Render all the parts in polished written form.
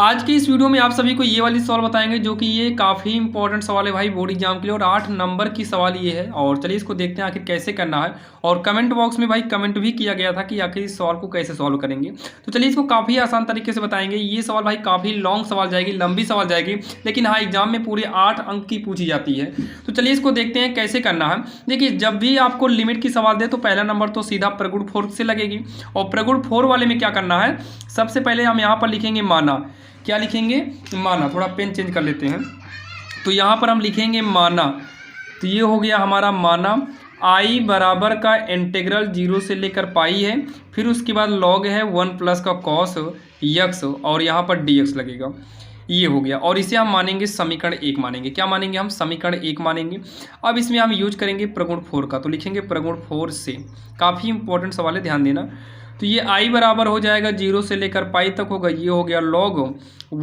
आज की इस वीडियो में आप सभी को ये वाली सवाल बताएंगे जो कि ये काफ़ी इंपॉर्टेंट सवाल है भाई बोर्ड एग्जाम के लिए और 8 नंबर की सवाल ये है। और चलिए इसको देखते हैं आखिर कैसे करना है। और कमेंट बॉक्स में भाई कमेंट भी किया गया था कि आखिर इस सवाल को कैसे सॉल्व करेंगे। तो चलिए इसको काफ़ी आसान तरीके से बताएंगे। ये सवाल भाई काफ़ी लॉन्ग सवाल जाएगी, लंबी सवाल जाएगी, लेकिन हाँ एग्जाम में पूरे 8 अंक की पूछी जाती है। तो चलिए इसको देखते हैं कैसे करना है। देखिए जब भी आपको लिमिट की सवाल दे तो पहला नंबर तो सीधा प्रगुण 4 से लगेगी। और प्रगुण 4 वाले में क्या करना है, सबसे पहले हम यहाँ पर लिखेंगे माना। क्या लिखेंगे? माना। थोड़ा पेन चेंज कर लेते हैं। तो यहाँ पर हम लिखेंगे माना। तो ये हो गया हमारा माना। आई बराबर का इंटीग्रल 0 से लेकर पाई है, फिर उसके बाद लॉग है 1 प्लस का कॉस यक्स और यहाँ पर dx लगेगा। ये हो गया और इसे हम मानेंगे समीकरण 1 मानेंगे। क्या मानेंगे? हम समीकरण 1 मानेंगे। अब इसमें हम यूज करेंगे प्रगुण 4 का। तो लिखेंगे प्रगुण 4 से। काफ़ी इंपॉर्टेंट सवाल है, ध्यान देना। तो ये आई बराबर हो जाएगा 0 से लेकर पाई तक होगा। ये हो गया लॉग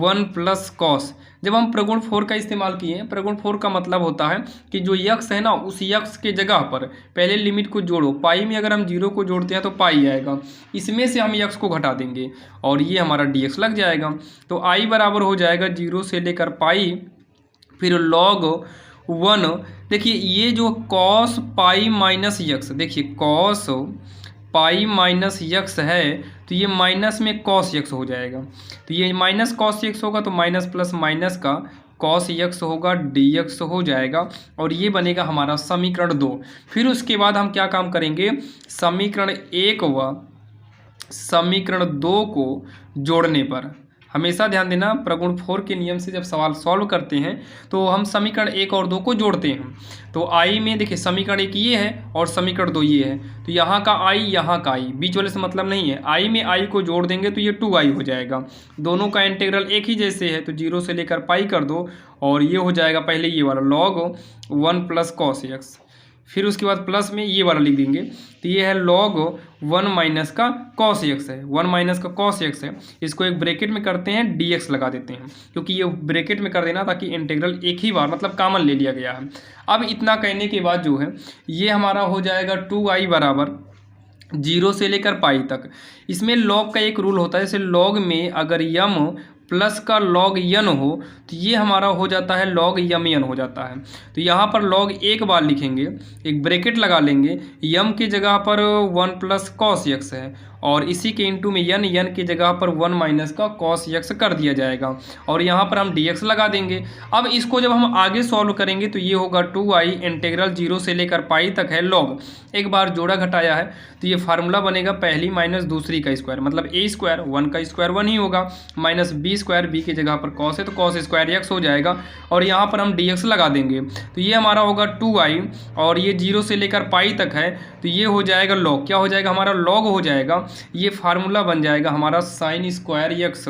1 प्लस कॉस। जब हम प्रगुण 4 का इस्तेमाल किए हैं, प्रगुण 4 का मतलब होता है कि जो यक्स है ना, उस यक्स के जगह पर पहले लिमिट को जोड़ो। पाई में अगर हम 0 को जोड़ते हैं तो पाई आएगा, इसमें से हम यक्स को घटा देंगे और ये हमारा dx लग जाएगा। तो आई बराबर हो जाएगा 0 से लेकर पाई, फिर लॉग 1। देखिए ये जो कॉस पाई माइनस यक्स, देखिए कॉस पाई माइनस यक्स है तो ये माइनस में कॉस यक्स हो जाएगा। तो ये माइनस कॉस यक्स होगा तो माइनस प्लस माइनस का कॉस यक्स होगा, dx हो जाएगा और ये बनेगा हमारा समीकरण 2। फिर उसके बाद हम क्या काम करेंगे, समीकरण 1 व समीकरण 2 को जोड़ने पर। हमेशा ध्यान देना, प्रगुण 4 के नियम से जब सवाल सॉल्व करते हैं तो हम समीकरण 1 और 2 को जोड़ते हैं। तो आई में देखिए समीकरण 1 ये है और समीकरण 2 ये है। तो यहाँ का आई, यहाँ का आई, बीच वाले से मतलब नहीं है। आई में आई को जोड़ देंगे तो ये 2i हो जाएगा। दोनों का इंटीग्रल एक ही जैसे है तो 0 से लेकर पाई कर दो और ये हो जाएगा पहले ये वाला लॉग 1 प्लस कॉस एक्स। फिर उसके बाद प्लस में ये वाला लिख देंगे। तो ये है लॉग 1 माइनस का कॉस एक्स है, 1 माइनस का कॉस एक्स है। इसको एक ब्रैकेट में करते हैं, dx लगा देते हैं, क्योंकि ये ब्रैकेट में कर देना ताकि इंटीग्रल एक ही बार मतलब कॉमन ले लिया गया है। अब इतना कहने के बाद जो है ये हमारा हो जाएगा 2i बराबर 0 से लेकर पाई तक। इसमें लॉग का एक रूल होता है, जैसे लॉग में अगर यम प्लस का लॉग यन हो तो ये हमारा हो जाता है लॉग यम यन हो जाता है। तो यहाँ पर लॉग एक बार लिखेंगे, एक ब्रैकेट लगा लेंगे, यम की जगह पर 1 प्लस कॉस यक्स है और इसी के इंटू में यन, यन की जगह पर 1 माइनस का कॉस यक्स कर दिया जाएगा और यहाँ पर हम dx लगा देंगे। अब इसको जब हम आगे सॉल्व करेंगे तो ये होगा 2i इंटीग्रल 0 से लेकर पाई तक है लॉग, एक बार जोड़ा घटाया है तो ये फार्मूला बनेगा पहली माइनस दूसरी का स्क्वायर, मतलब a स्क्वायर, 1 का स्क्वायर 1 ही होगा, माइनस b स्क्वायर, b की जगह पर कॉस है तो कॉस स्क्वायर x हो जाएगा और यहाँ पर हम dx लगा देंगे। तो ये हमारा होगा 2i और ये 0 से लेकर पाई तक है तो ये हो जाएगा लॉग। क्या हो जाएगा? हमारा लॉग हो जाएगा, ये फार्मूला बन जाएगा हमारा साइन स्क्वायर यक्स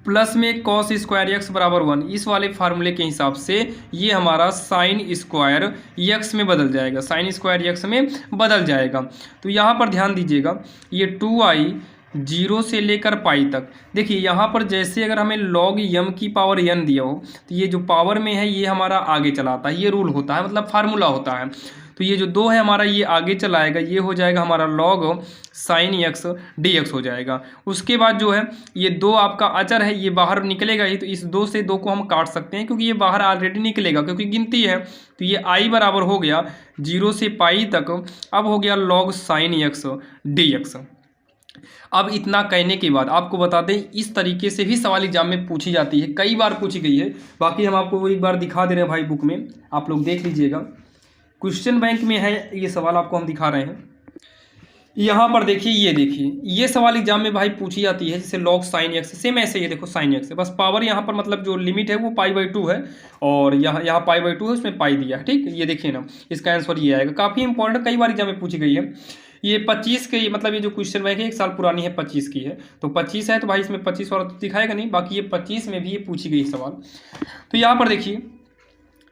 प्लस में कॉस स्क्वायर यक्स बराबर 1। इस वाले फार्मूले के हिसाब से ये हमारा साइन स्क्वायर यक्स में बदल जाएगा, साइन स्क्वायर यक्स में बदल जाएगा। तो यहाँ पर ध्यान दीजिएगा, ये 2i 0 से लेकर पाई तक। देखिए यहाँ पर जैसे अगर हमें लॉग यम की पावर n दिया हो तो ये जो पावर में है ये हमारा आगे चलाता है, ये रूल होता है, मतलब फार्मूला होता है। तो ये जो 2 है हमारा ये आगे चलाएगा, ये हो जाएगा हमारा लॉग साइन एक्स dx हो जाएगा। उसके बाद जो है ये 2 आपका अचर है, ये बाहर निकलेगा ही, तो इस 2 से 2 को हम काट सकते हैं क्योंकि ये बाहर ऑलरेडी निकलेगा क्योंकि गिनती है। तो ये i बराबर हो गया 0 से पाई तक। अब हो गया लॉग साइन एक्स dx। अब इतना कहने के बाद आपको बता दें इस तरीके से भी सवाल एग्जाम में पूछी जाती है, कई बार पूछी गई है। बाकी हम आपको एक बार दिखा दे रहे हैं भाई, बुक में आप लोग देख लीजिएगा। क्वेश्चन बैंक में है ये सवाल, आपको हम दिखा रहे हैं। यहाँ पर देखिए, ये देखिए ये सवाल एग्जाम में भाई पूछी जाती है, जैसे लॉग साइन एक्स, सेम ऐसे ये देखो साइन एक्स है, बस पावर यहाँ पर मतलब जो लिमिट है वो π/2 है और यहाँ π/2 है, उसमें पाई दिया है। ठीक, ये देखिए ना, इसका आंसर ये आएगा। काफ़ी इंपॉर्टेंट, कई बार एग्जाम में पूछी गई है। ये 25 के मतलब ये जो क्वेश्चन बैंक है 1 साल पुरानी है, 25 की है। तो 25 है तो भाई इसमें 25 वाला तो दिखाएगा नहीं, बाकी ये 25 में भी ये पूछी गई सवाल। तो यहाँ पर देखिए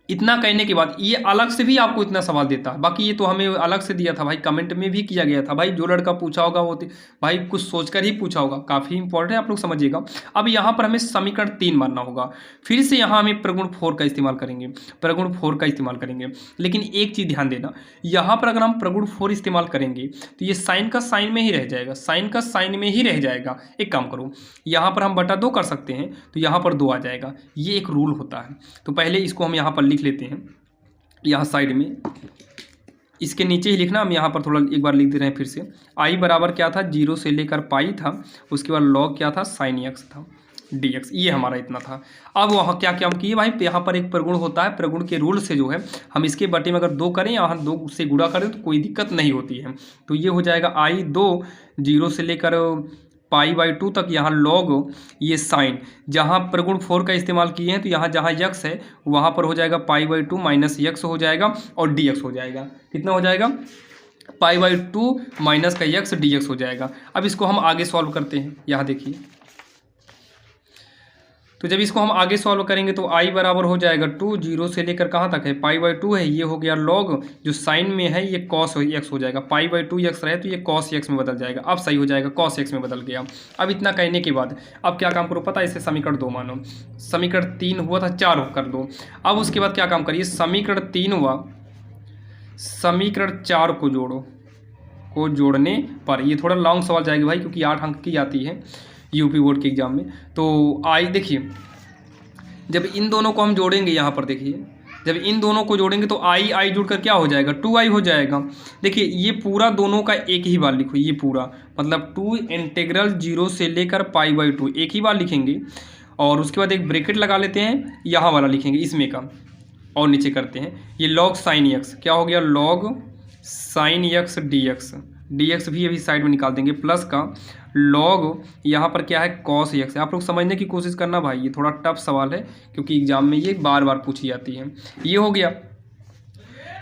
इतना कहने के बाद ये अलग से भी आपको इतना सवाल देता है, बाकी ये तो हमें अलग से दिया था भाई, कमेंट में भी किया गया था भाई, जो लड़का पूछा होगा वो भाई कुछ सोचकर ही पूछा होगा, काफ़ी इंपॉर्टेंट है, आप लोग समझिएगा। अब यहाँ पर हमें समीकरण 3 मानना होगा, फिर से यहाँ हमें प्रगुण 4 का इस्तेमाल करेंगे, प्रगुण 4 का इस्तेमाल करेंगे। लेकिन एक चीज़ ध्यान देना, यहाँ पर अगर हम प्रगुण 4 इस्तेमाल करेंगे तो ये साइन का साइन में ही रह जाएगा, साइन का साइन में ही रह जाएगा। एक काम करो, यहाँ पर हम बटा 2 कर सकते हैं तो यहाँ पर 2 आ जाएगा, ये एक रूल होता है। तो पहले इसको हम यहाँ पर लिख लेते हैं, यहाँ साइड में, इसके नीचे ही लिखना, हम यहाँ पर थोड़ा एक बार लिख दे रहे हैं फिर से। आई बराबर क्या था, 0 से लेकर पाई था, उसके बाद लॉग क्या था, साइन एक्स था, dx, ये हमारा इतना था। अब वहाँ क्या क्या हम किए भाई, यहाँ पर एक प्रगुण होता है, प्रगुण के रूल से जो है हम इसके बटे में अगर 2 करें, यहाँ 2 से गुणा करें तो कोई दिक्कत नहीं होती है। तो ये हो जाएगा आई 2, 0 से लेकर पाई/2 तक, यहाँ लॉग ये साइन, जहाँ प्रगुण 4 का इस्तेमाल किए हैं तो यहाँ जहाँ यक्स है वहाँ पर हो जाएगा पाई/2 माइनस यक्स हो जाएगा और dx हो जाएगा। कितना हो जाएगा, पाई/2 माइनस का यक्स dx हो जाएगा। अब इसको हम आगे सॉल्व करते हैं, यहाँ देखिए, तो जब इसको हम आगे सॉल्व करेंगे तो आई बराबर हो जाएगा 2, 0 से लेकर कहाँ तक है, पाई/2 है, ये हो गया लॉग, जो साइन में है ये कॉस एक्स हो जाएगा, पाई/2 एक्स रहे तो ये कॉस एक्स में बदल जाएगा, अब सही हो जाएगा, कॉस एक्स में बदल गया। अब इतना कहने के बाद अब क्या काम करो पता है, इसे समीकरण 2 मानो, समीकरण 3 हुआ था 4 कर दो। अब उसके बाद क्या काम करिए, समीकरण 3 हुआ, समीकरण 4 को जोड़ो, को जोड़ने पर, ये थोड़ा लॉन्ग सवाल जाएगी भाई क्योंकि 8 अंक की आती है यूपी बोर्ड के एग्जाम में। तो आई देखिए, जब इन दोनों को हम जोड़ेंगे, यहाँ पर देखिए, जब इन दोनों को जोड़ेंगे तो आई आई जुड़कर क्या हो जाएगा, 2i हो जाएगा। देखिए ये पूरा दोनों का एक ही बार लिखो, ये पूरा मतलब 2 इंटीग्रल 0 से लेकर पाई/2 एक ही बार लिखेंगे, और उसके बाद एक ब्रैकेट लगा लेते हैं, यहाँ वाला लिखेंगे इसमें का, और नीचे करते हैं ये लॉग साइन एक्स, क्या हो गया, लॉग साइन एक्स dx भी अभी साइड में निकाल देंगे, प्लस का लॉग यहाँ पर क्या है, कॉस एक्स। आप लोग समझने की कोशिश करना भाई, ये थोड़ा टफ सवाल है क्योंकि एग्जाम में ये बार बार पूछी जाती है। ये हो गया,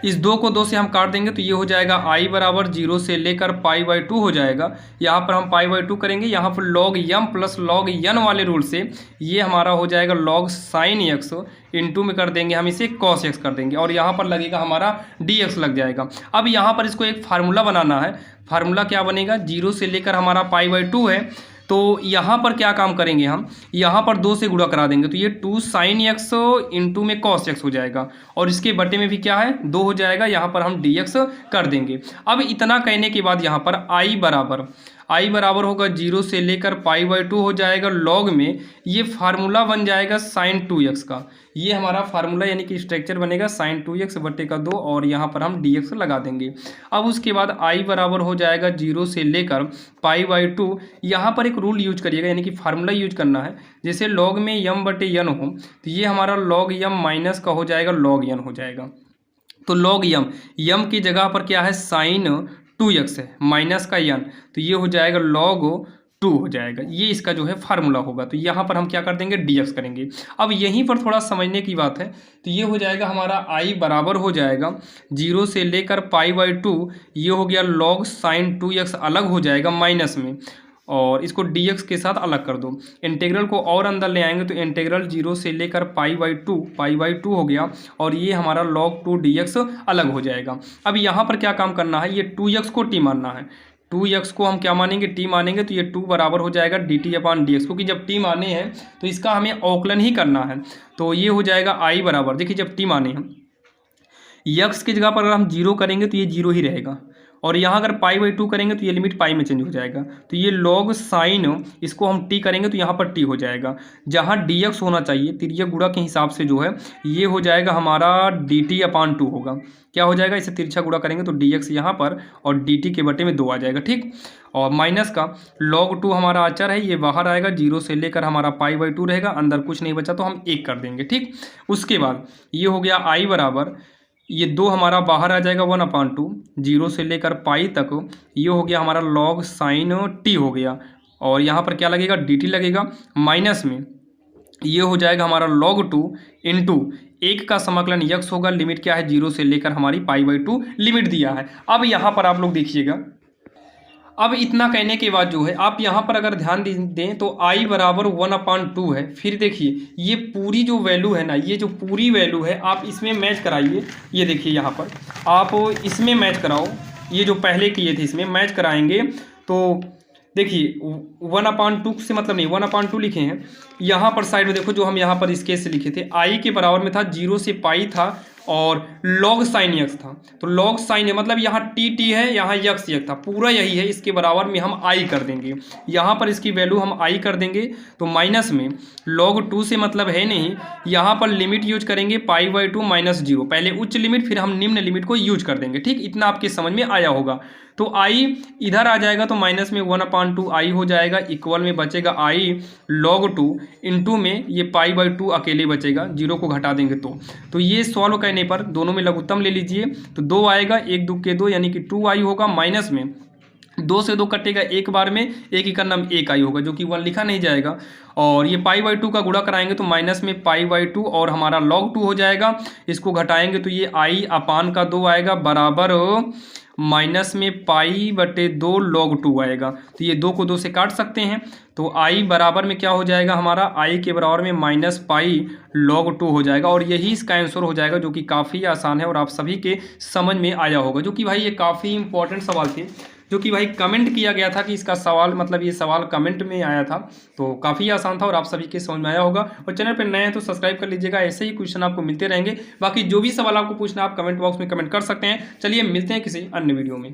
इस 2 को 2 से हम काट देंगे तो ये हो जाएगा आई बराबर 0 से लेकर पाई/2 हो जाएगा। यहाँ पर हम पाई/2 करेंगे, यहाँ पर लॉग यम प्लस लॉग यन वाले रूल से ये हमारा हो जाएगा लॉग साइन एक्स, इंटू में कर देंगे हम इसे कॉस एक्स कर देंगे, और यहाँ पर लगेगा हमारा dx लग जाएगा। अब यहाँ पर इसको एक फार्मूला बनाना है, फार्मूला क्या बनेगा, 0 से लेकर हमारा पाई/2 है, तो यहाँ पर क्या काम करेंगे हम, यहाँ पर 2 से गुणा करा देंगे तो ये 2 साइन एक्स इंटू में कॉस एक्स हो जाएगा, और इसके बटे में भी क्या है 2 हो जाएगा, यहाँ पर हम dx कर देंगे। अब इतना कहने के बाद यहाँ पर आई बराबर होगा 0 से लेकर पाई/2 हो जाएगा, लॉग में ये फार्मूला बन जाएगा साइन 2x का, ये हमारा फार्मूला यानी कि स्ट्रक्चर बनेगा साइन 2x बटे का 2, और यहाँ पर हम dx लगा देंगे। अब उसके बाद आई बराबर हो जाएगा 0 से लेकर पाई/2, यहाँ पर एक रूल यूज करिएगा यानी कि फार्मूला यूज करना है, जैसे लॉग में यम बटे यन हो तो ये हमारा लॉग यम माइनस का हो जाएगा लॉग यन हो जाएगा। तो लॉग यम की जगह पर क्या है, साइन 2x है, माइनस का यन, तो ये हो जाएगा log 2 हो जाएगा, ये इसका जो है फार्मूला होगा। तो यहाँ पर हम क्या कर देंगे, dx करेंगे। अब यहीं पर थोड़ा समझने की बात है, तो ये हो जाएगा हमारा i बराबर हो जाएगा 0 से लेकर पाई/2, ये हो गया log साइन 2x अलग हो जाएगा माइनस में, और इसको dx के साथ अलग कर दो, इंटीग्रल को और अंदर ले आएंगे तो इंटीग्रल 0 से लेकर पाई/2 हो गया, और ये हमारा log 2 dx अलग हो जाएगा। अब यहाँ पर क्या काम करना है, ये 2x को t मानना है, 2x को हम क्या मानेंगे, t मानेंगे, तो ये 2 बराबर हो जाएगा dt/dx, क्योंकि जब t माने हैं तो इसका हमें अवकलन ही करना है। तो ये हो जाएगा i बराबर, देखिए जब t माने हैं, x की जगह पर अगर हम 0 करेंगे तो ये 0 ही रहेगा, और यहाँ अगर पाई/2 करेंगे तो ये लिमिट पाई में चेंज हो जाएगा, तो ये लॉग साइन, इसको हम t करेंगे तो यहाँ पर t हो जाएगा, जहाँ dx होना चाहिए तिर्यक गुणा के हिसाब से जो है ये हो जाएगा हमारा dt/2 होगा। क्या हो जाएगा, इसे तिरछा गुणा करेंगे तो dx यहाँ पर और dt के बटे में 2 आ जाएगा, ठीक। और माइनस का log 2 हमारा अचर है, ये बाहर आएगा, 0 से लेकर हमारा पाई/2 रहेगा, अंदर कुछ नहीं बचा तो हम 1 कर देंगे, ठीक। उसके बाद ये हो गया i बराबर, ये 2 हमारा बाहर आ जाएगा 1/2, 0 से लेकर पाई तक, ये हो गया हमारा log साइन t हो गया, और यहाँ पर क्या लगेगा, dt लगेगा, माइनस में ये हो जाएगा हमारा log 2 इंटू 1 का समाकलन x होगा, लिमिट क्या है 0 से लेकर हमारी पाई/2 लिमिट दिया है। अब यहाँ पर आप लोग देखिएगा, अब इतना कहने के बाद जो है आप यहाँ पर अगर ध्यान दें तो i बराबर 1/2 है। फिर देखिए ये पूरी जो वैल्यू है ना, ये जो पूरी वैल्यू है आप इसमें मैच कराइए। ये देखिए यहाँ पर आप इसमें मैच कराओ, ये जो पहले किए थे इसमें मैच कराएंगे तो देखिए 1/2 से मतलब नहीं, 1/2 लिखे हैं। यहाँ पर साइड में देखो जो हम यहाँ पर इसके से लिखे थे, आई के बराबर में था 0 से पाई था और लॉग साइन यक्स था। तो लॉग साइन है मतलब यहाँ टी है, यहाँ यक्स था, पूरा यही है। इसके बराबर में हम आई कर देंगे, यहाँ पर इसकी वैल्यू हम आई कर देंगे। तो माइनस में log 2 से मतलब है नहीं, यहाँ पर लिमिट यूज करेंगे π/2 - 0। पहले उच्च लिमिट फिर हम निम्न लिमिट को यूज कर देंगे। ठीक, इतना आपके समझ में आया होगा। तो आई इधर आ जाएगा तो माइनस में 1/2 आई हो जाएगा, इक्वल में बचेगा आई log 2 इंटू में ये π/2 अकेले बचेगा, 0 को घटा देंगे तो ये सॉल्व करने पर दोनों में लघुत्तम ले लीजिए तो 2 आएगा, 1 2 के 2 यानी कि 2i होगा। माइनस में 2 से 2 कटेगा एक बार में, एक ही का नाम 1i होगा जो कि 1 लिखा नहीं जाएगा। और ये π/2 का गुणा कराएंगे तो माइनस में π/2 और हमारा log 2 हो जाएगा। इसको घटाएंगे तो ये i अपान का 2 आएगा बराबर माइनस में π/2 log 2 आएगा। तो ये 2 को 2 से काट सकते हैं तो i बराबर में क्या हो जाएगा हमारा, i के बराबर में माइनस पाई log 2 हो जाएगा। और यही इसका आंसर हो जाएगा जो कि काफ़ी आसान है और आप सभी के समझ में आया होगा। जो कि भाई ये काफ़ी इंपॉर्टेंट सवाल थे, जो कि भाई कमेंट किया गया था कि इसका सवाल मतलब ये सवाल कमेंट में आया था, तो काफ़ी आसान था और आप सभी के समझ में आया होगा। और चैनल पर नए हैं तो सब्सक्राइब कर लीजिएगा, ऐसे ही क्वेश्चन आपको मिलते रहेंगे। बाकी जो भी सवाल आपको पूछना आप कमेंट बॉक्स में कमेंट कर सकते हैं। चलिए मिलते हैं किसी अन्य वीडियो में।